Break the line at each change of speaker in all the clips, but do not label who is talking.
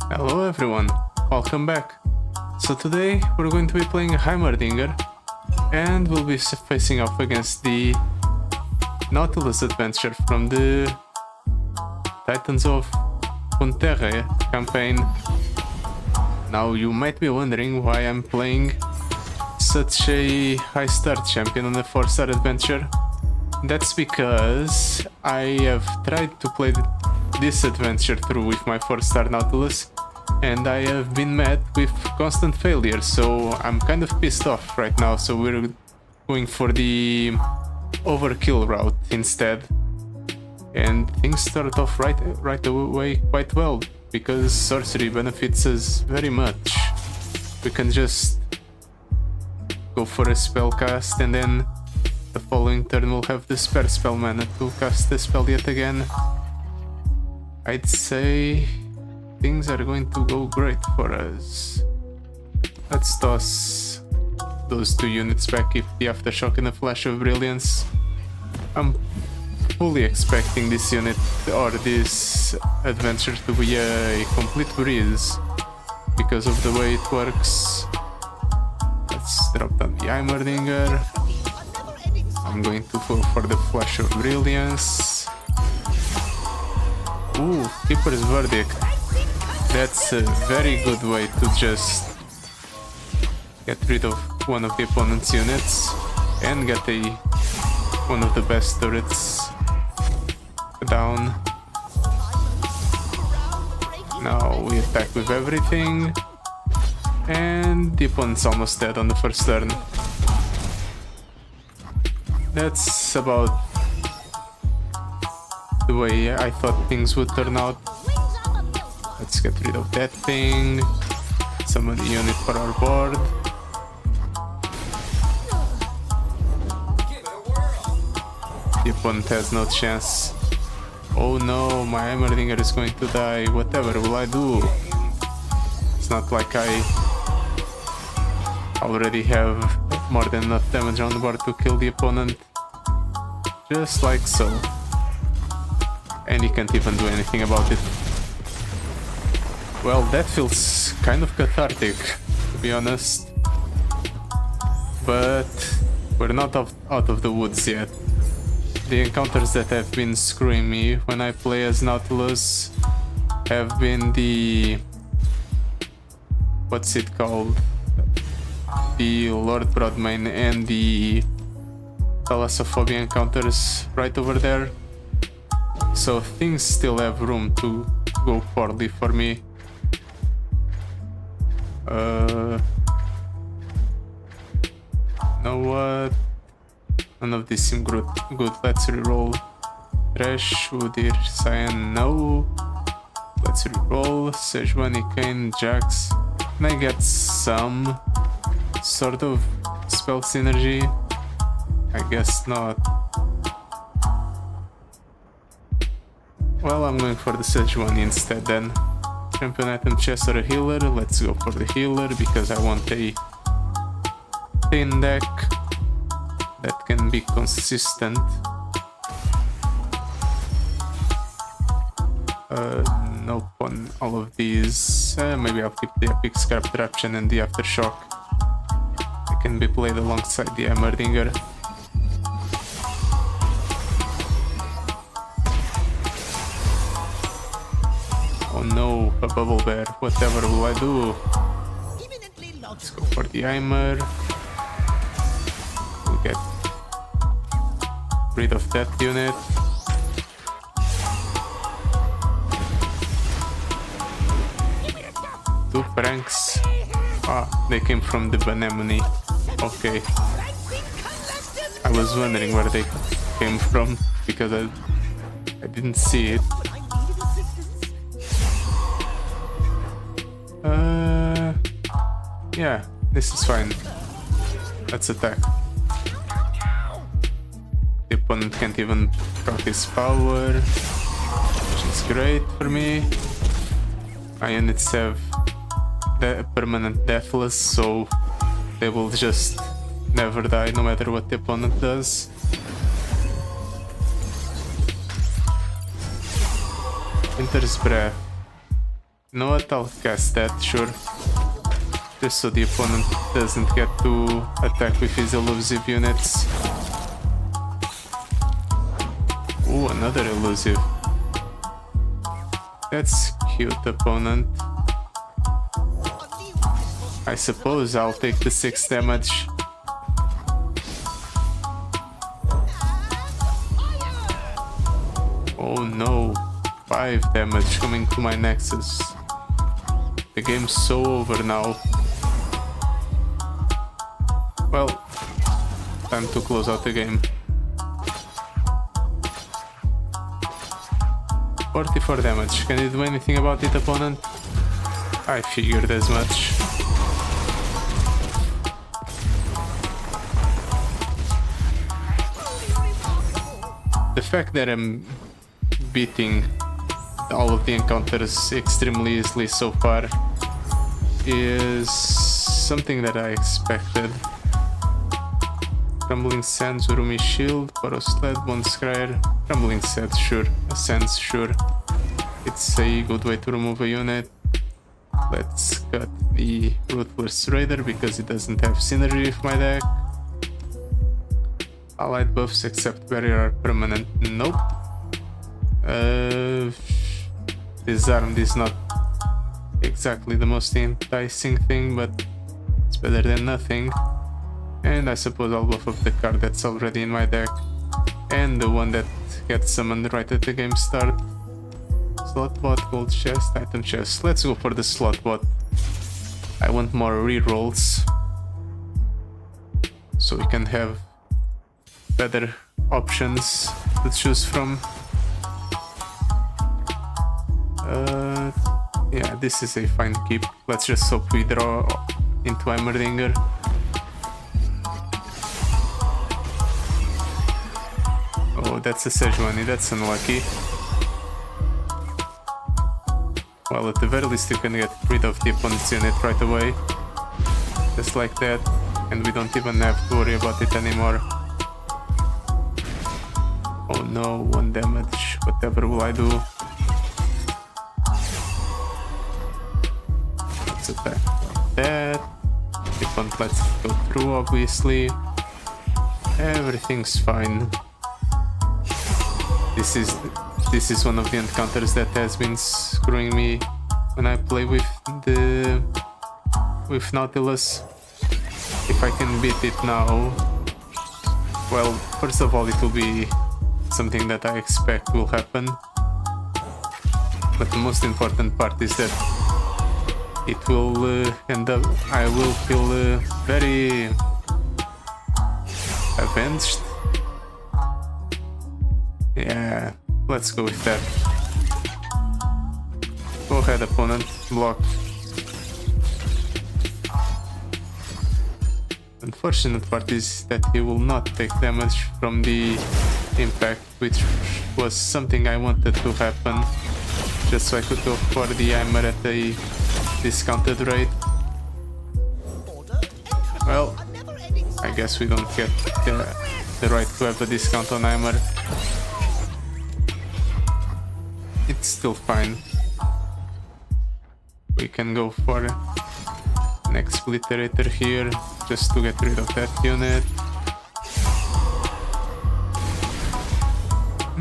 Hello everyone, welcome back. So today we're going to be playing Heimerdinger and we'll be facing off against the Nautilus adventure from the Titans of Runeterra campaign. Now you might be wondering why I'm playing such a high star champion on a 4-star adventure. That's because I have tried to play this adventure through with my 4-star Nautilus and I have been met with constant failure, so I'm kind of pissed off right now. So we're going for the overkill route instead, and things start off right away quite well because sorcery benefits us very much. We can just go for a spell cast and then the following turn we'll have the spare spell mana to cast the spell yet again. I'd say things are going to go great for us. Let's toss those 2 units back, keep the aftershock and a flash of brilliance. I'm fully expecting this unit or this adventure to be a complete breeze because of the way it works. Let's drop down the Heimerdinger. I'm going to go for the flash of brilliance. Ooh, Keeper's Verdict. That's a very good way to just get rid of one of the opponent's units and get one of the best turrets down. Now we attack with everything and the opponent's almost dead on the first turn. That's about the way I thought things would turn out. Let's get rid of that thing. Summon a unit for our board. The opponent has no chance. Oh no, my Heimerdinger is going to die. Whatever will I do? It's not like I already have more than enough damage on the board to kill the opponent. Just like so. And he can't even do anything about it. Well, that feels kind of cathartic, to be honest. But we're not out of the woods yet. The encounters that have been screwing me when I play as Nautilus have been the... what's it called? The Lord Broadmane and the Thalassophobia encounters right over there. So things still have room to go poorly for me. Know what? None of these seem good. Let's reroll. Thresh, Udyr, Cyan, no. Let's reroll. Sejuani, Kayn, Jax. Can I get some sort of spell synergy? I guess not. Well, I'm going for the Sejuani instead then. Champion item chest or a healer. Let's go for the healer because I want a thin deck that can be consistent. Nope on all of these. Maybe I'll keep the Epic Scarp Traption and the Aftershock. It can be played alongside the Heimerdinger. Oh no, a bubble bear. Whatever will I do? Let's go for the Heimer. We'll get rid of that unit. Two pranks. Ah, they came from the Anemone. Okay. I was wondering where they came from because I didn't see it. Yeah, this is fine. Let's attack. The opponent can't even proc his power, which is great for me. My units have the permanent deathless, so they will just never die no matter what the opponent does. Winter's Breath. You know what? I'll cast that, sure. Just so the opponent doesn't get to attack with his elusive units. Ooh, another elusive. That's cute, opponent. I suppose I'll take the 6 damage. Oh no, 5 damage coming to my Nexus. The game's so over now. Well, time to close out the game. 44 damage. Can you do anything about it, opponent? I figured as much. The fact that I'm beating all of the encounters extremely easily so far is something that I expected. Crumbling Sands, Urumi Shield, Porosled, Bone Scryer, Crumbling Sands, sure. Sands, sure. It's a good way to remove a unit. Let's cut the Ruthless Raider because it doesn't have synergy with my deck. Allied buffs except barrier are permanent. Nope. Disarmed is not exactly the most enticing thing, but it's better than nothing. And I suppose I'll buff up the card that's already in my deck and the one that gets summoned right at the game start. Slot bot, gold chest, item chest. Let's go for the slot bot. I want more rerolls so we can have better options to choose from. Yeah, this is a fine keep. Let's just hope we draw into Heimerdinger. Oh, that's a Sejuani, that's unlucky. Well, at the very least you can get rid of the opponent's unit right away. Just like that, and we don't even have to worry about it anymore. Oh no, 1 damage. Whatever will I do? Let's attack like that. The opponent lets it go through, obviously. Everything's fine. This is one of the encounters that has been screwing me when I play with Nautilus. If I can beat it now, well, first of all, it will be something that I expect will happen. But the most important part is that it will end up. I will feel very avenged. Yeah, let's go with that. Go ahead, opponent, block. Unfortunate part is that he will not take damage from the impact, which was something I wanted to happen, just so I could go for the Heimer at a discounted rate. Well, I guess we don't get the right to have a discount on Heimer. It's still fine. We can go for an Expliterator here, just to get rid of that unit.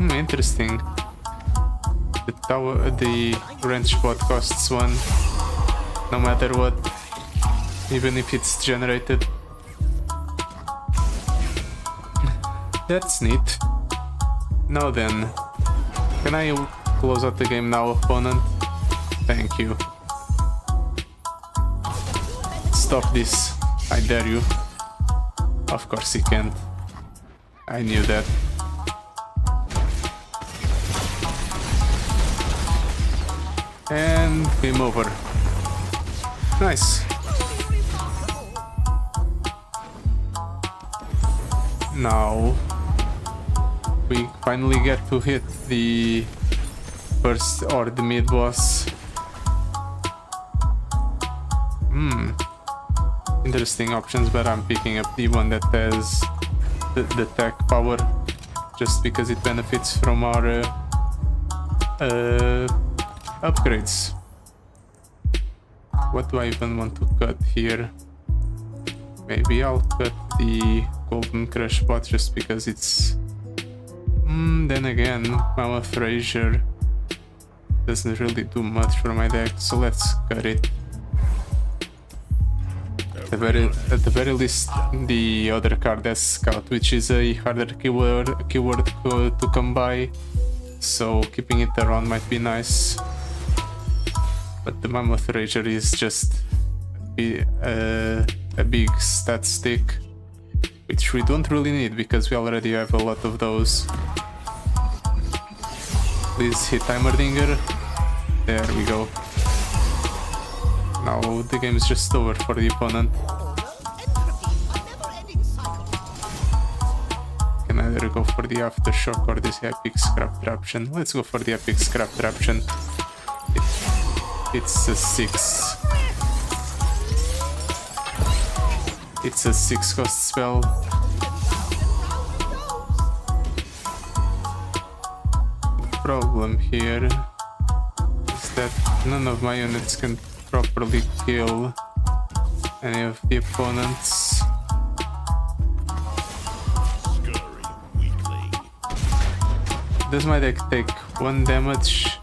Interesting. The wrench bot costs 1, no matter what, even if it's generated. That's neat. Now then, can I close out the game now, opponent? Thank you. Stop this. I dare you. Of course he can't. I knew that. And game over. Nice. Now we finally get to hit the first or the mid boss. Interesting options, but I'm picking up the one that has the tech power, just because it benefits from our upgrades. What do I even want to cut here? Maybe I'll cut the Golden Crush bot just because it's... then again, Mammoth Razor doesn't really do much for my deck, so let's cut it. At the very least, the other card has Scout, which is a harder keyword to come by, so keeping it around might be nice. But the Mammoth Rager is just a big stat stick, which we don't really need because we already have a lot of those. Please hit Heimerdinger. There we go. Now the game is just over for the opponent. Can either go for the Aftershock or this Epic Scrap Traption. Let's go for the Epic Scrap Traption. It's a 6. It's a 6 cost spell. The problem here is that none of my units can properly kill any of the opponents. Does my deck take 1 damage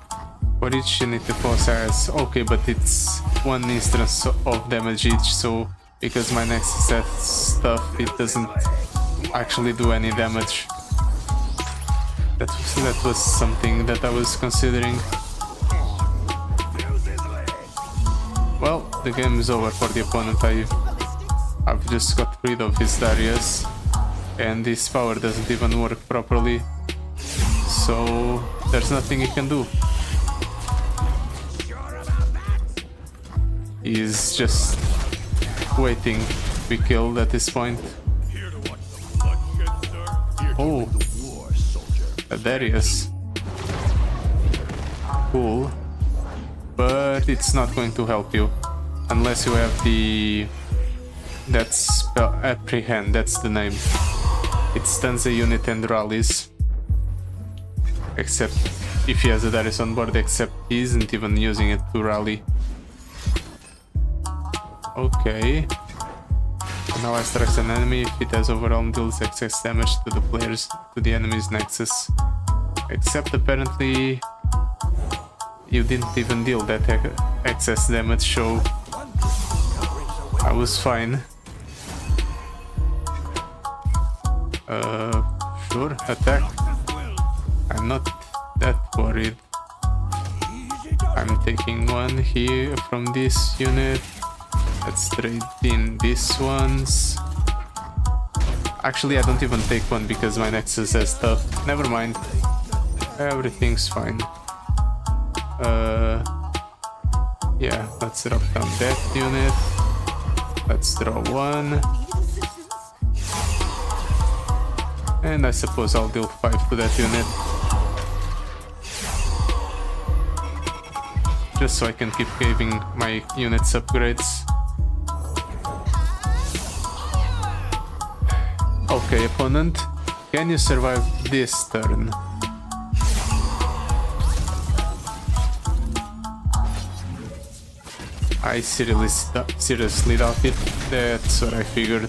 for each unit the boss has? Okay, but it's 1 instance of damage each, so because my Nexus has stuff, it doesn't actually do any damage. That was something that I was considering. Well, the game is over for the opponent. I've just got rid of his Darius, and his power doesn't even work properly, so there's nothing he can do. He's just waiting to be killed at this point. Oh, a Darius. Cool. But it's not going to help you unless you have that spell apprehend. That's the name. It stuns a unit and rallies, except if he has a Darius on board, except he isn't even using it to rally. Okay, now I strike an enemy. If it has overwhelm, deals excess damage to the enemy's Nexus, except apparently you didn't even deal that excess damage, so I was fine. Sure, attack. I'm not that worried. I'm taking 1 here from this unit. Let's trade in these ones. Actually, I don't even take 1 because my Nexus has stuff. Never mind. Everything's fine. Yeah, let's drop down that unit. Let's draw 1. And I suppose I'll deal 5 to that unit. Just so I can keep giving my units upgrades. Okay, opponent, can you survive this turn? I seriously doubt it. That's what I figured.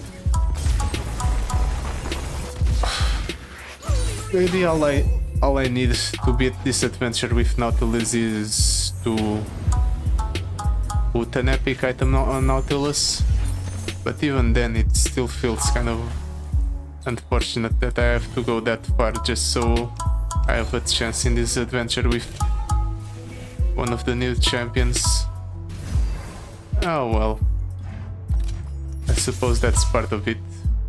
Maybe all I need to beat this adventure with Nautilus is to put an epic item on Nautilus. But even then, it still feels kind of unfortunate that I have to go that far just so I have a chance in this adventure with one of the new champions. Oh well, I suppose that's part of it.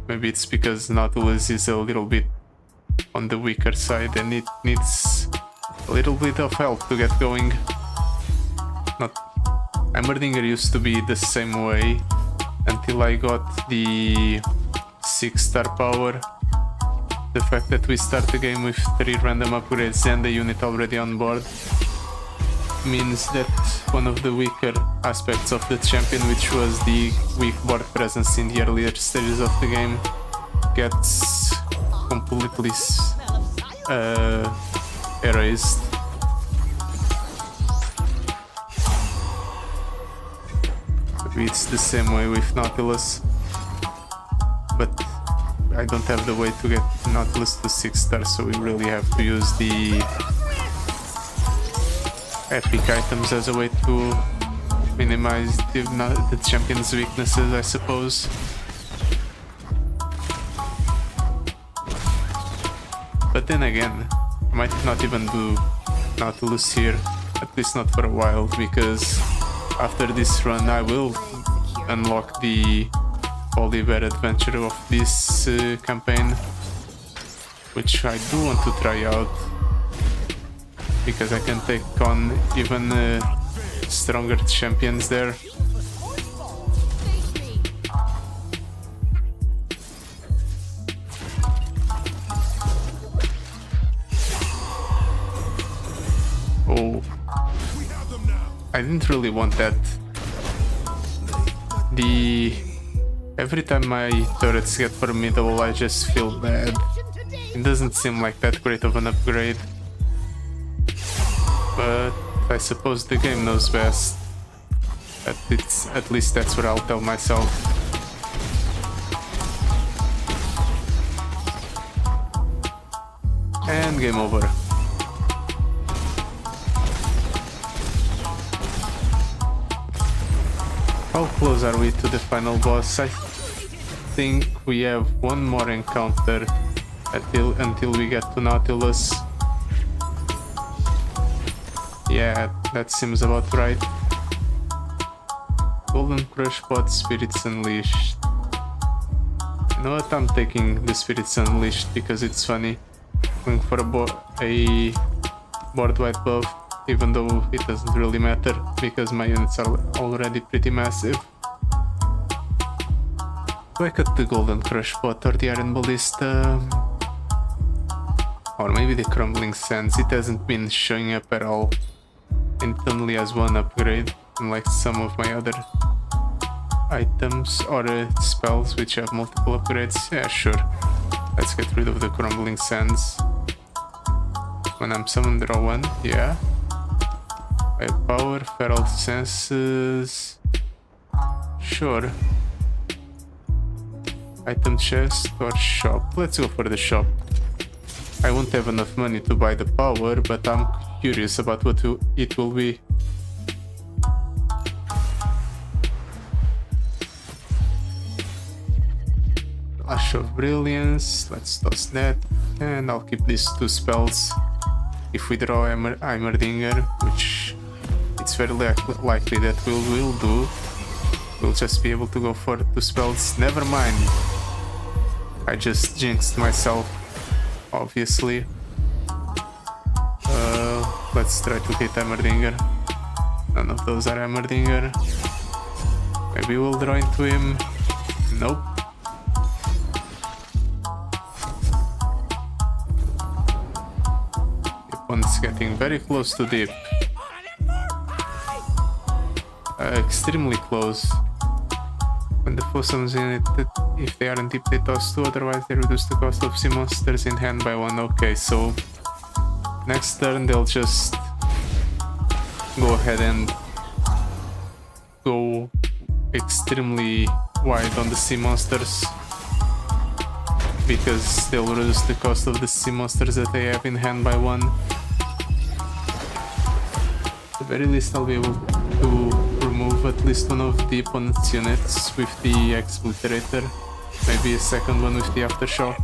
Maybe it's because Nautilus is a little bit on the weaker side and it needs a little bit of help to get going. Heimerdinger used to be the same way until I got the 6-star power. The fact that we start the game with 3 random upgrades and the unit already on board means that one of the weaker aspects of the champion, which was the weak board presence in the earlier stages of the game, gets completely erased. it's the same way with Nautilus, but I don't have the way to get Nautilus to 6 stars, so we really have to use the epic items as a way to minimize the champion's weaknesses, I suppose. But then again, I might not even do Nautilus here, at least not for a while, because after this run I will unlock the Oliver adventure of this campaign, which I do want to try out, because I can take on even stronger champions there. Oh, I didn't really want that. Every time my turrets get formidable, I just feel bad. It doesn't seem like that great of an upgrade, but I suppose the game knows best. At least that's what I'll tell myself. And game over. How close are we to the final boss? I think we have one more encounter until we get to Nautilus. Yeah, that seems about right. Golden Crush Pot, Spirits Unleashed. You know what, I'm taking the Spirits Unleashed because it's funny. Going for a board-wide buff, even though it doesn't really matter because my units are already pretty massive. Do I cut the Golden Crush Pot or the Iron Ballista? Or maybe the Crumbling Sands? It hasn't been showing up at all. It only has one upgrade, unlike some of my other items or spells which have multiple upgrades. Yeah, sure. Let's get rid of the Crumbling Sands. When I'm summoned, draw one. Yeah. Power, Feral Senses. Sure. Item chest or shop? Let's go for the shop. I won't have enough money to buy the power, but I'm curious about what it will be. Flash of Brilliance, let's toss that, and I'll keep these two spells. If we draw Heimerdinger, which it's very likely that we will do, we'll just be able to go for two spells. Never mind, I just jinxed myself, obviously. Let's try to hit Heimerdinger. None of those are Heimerdinger. Maybe we'll draw into him. Nope. One's getting very close to deep. Extremely close. When the foe summons in it, if they aren't deep, they toss 2, otherwise they reduce the cost of sea monsters in hand by 1. Okay, so next turn they'll just go ahead and go extremely wide on the sea monsters, because they'll reduce the cost of the sea monsters that they have in hand by 1. At the very least I'll be able to remove at least one of the opponent's units with the Exfiltrator, maybe a second one with the Aftershock.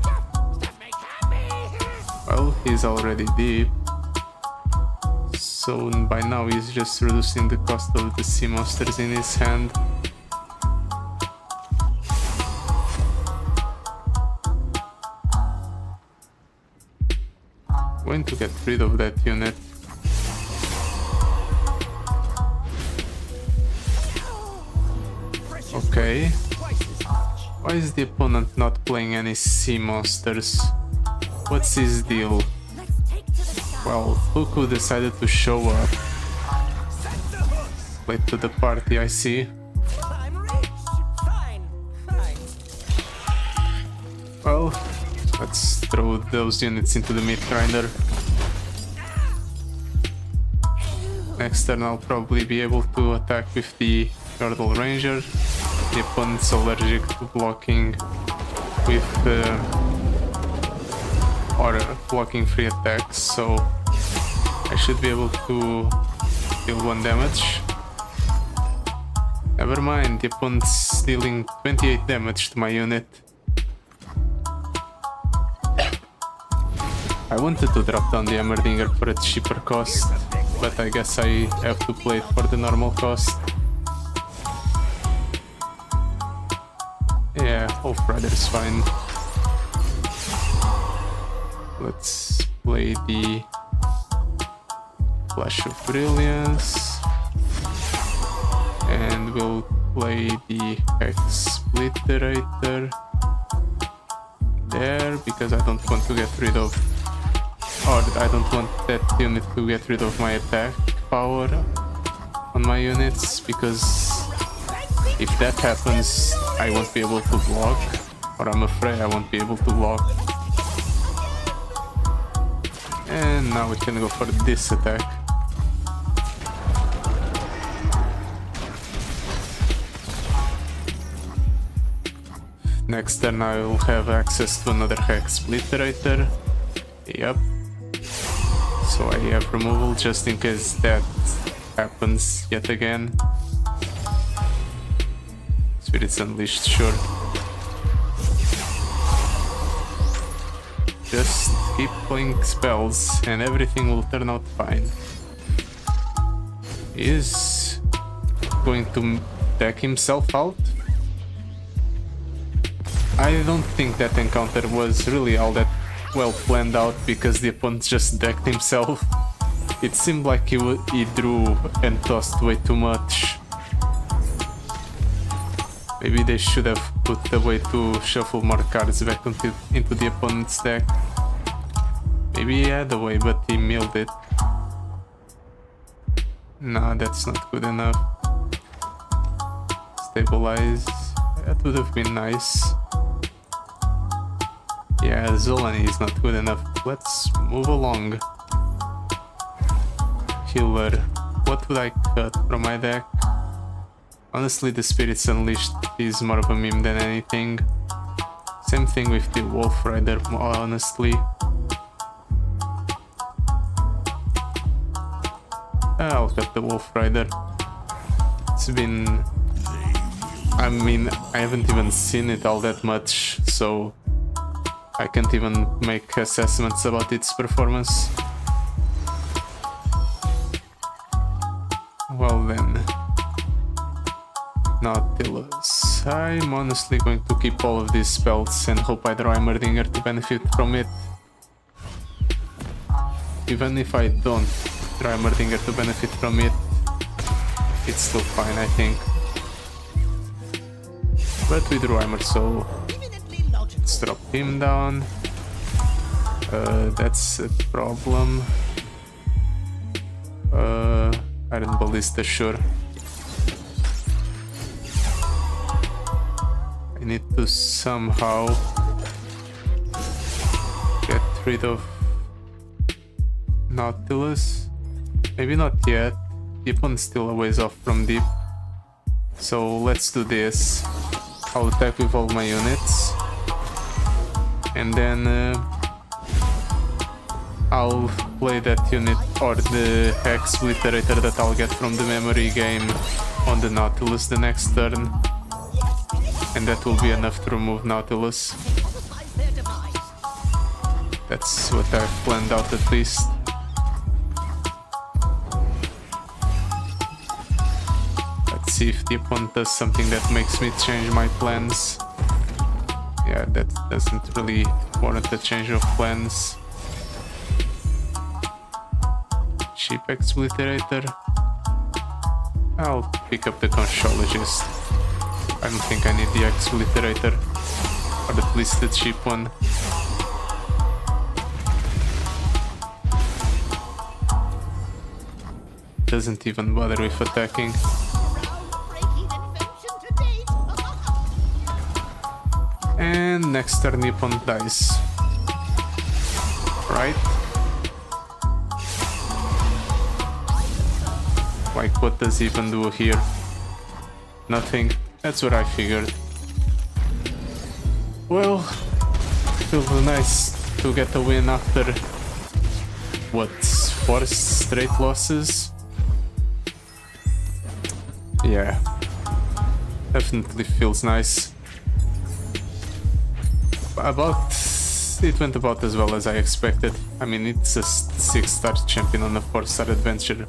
Well, he's already deep, so by now he's just reducing the cost of the sea monsters in his hand. Going to get rid of that unit. Okay. Why is the opponent not playing any sea monsters? What's his deal? Well, look who decided to show up. Late to the party, I see. Well, let's throw those units into the meat grinder. Next turn I'll probably be able to attack with the Yordle Ranger. The opponent's allergic to blocking with or blocking 3 attacks, so I should be able to deal 1 damage. Never mind, the opponent's dealing 28 damage to my unit. I wanted to drop down the Heimerdinger for a cheaper cost, but I guess I have to play it for the normal cost. Yeah, Wolf Rider is fine. Let's play the Flash of Brilliance. And we'll play the Hex Splitterator there, because I don't want to get rid of, or I don't want that unit to get rid of my attack power on my units, because if that happens I won't be able to block, or I'm afraid I won't be able to block. And now we can go for this attack. Next turn I will have access to another Hex Splitterator. Yep. So I have removal just in case that happens yet again. Spirits Unleashed, sure. Just keep playing spells and everything will turn out fine. He is going to deck himself out. I don't think that encounter was really all that well planned out, because the opponent just decked himself. It seemed like he drew and tossed way too much. Maybe they should have put a way to shuffle more cards back into the opponent's deck. Maybe he had a way, but he milled it. Nah, that's not good enough. Stabilize. That would have been nice. Yeah, Zolani is not good enough. Let's move along. Healer. What would I cut from my deck? Honestly, the Spirits Unleashed is more of a meme than anything. Same thing with the Wolf Rider, honestly. I'll cut the Wolf Rider. It's been... I mean, I haven't even seen it all that much, so I can't even make assessments about its performance. Well then, Nautilus. I'm honestly going to keep all of these spells and hope I draw Heimerdinger to benefit from it. Even if I don't draw Heimerdinger to benefit from it, it's still fine, I think. But we drew Heimer, so let's drop him down. That's a problem. Iron Ballista, sure. I need to somehow get rid of Nautilus. Maybe not yet. The opponent's still a ways off from deep. So let's do this. I'll attack with all my units. And then I'll play that unit or the Hex Splitterator that I'll get from the memory game on the Nautilus the next turn. And that will be enough to remove Nautilus. That's what I've planned out at least. Let's see if the opponent does something that makes me change my plans. Yeah, that doesn't really warrant a change of plans. Cheap Expliterator. I'll pick up the Conchologist. I don't think I need the Expliterator, or at least the cheap one. Doesn't even bother with attacking. And next turn the opponent dies. Right? Like, what does he even do here? nothing. That's what I figured. Well, feels nice to get a win after, what, 4 straight losses? Yeah, definitely feels nice. It went about as well as I expected. I mean, it's a 6-star champion on a 4-star adventure.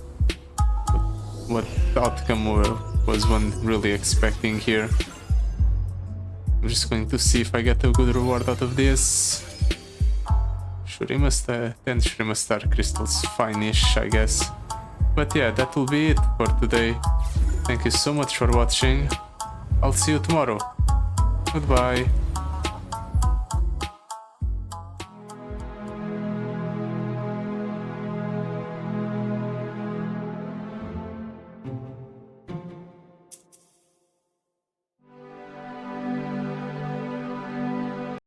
What outcome was one really expecting here? I'm just going to see if I get a good reward out of this. Shurima Star, 10 Shurima Star crystals, fine-ish, I guess. But yeah, that will be it for today. Thank you so much for watching. I'll see you tomorrow. Goodbye.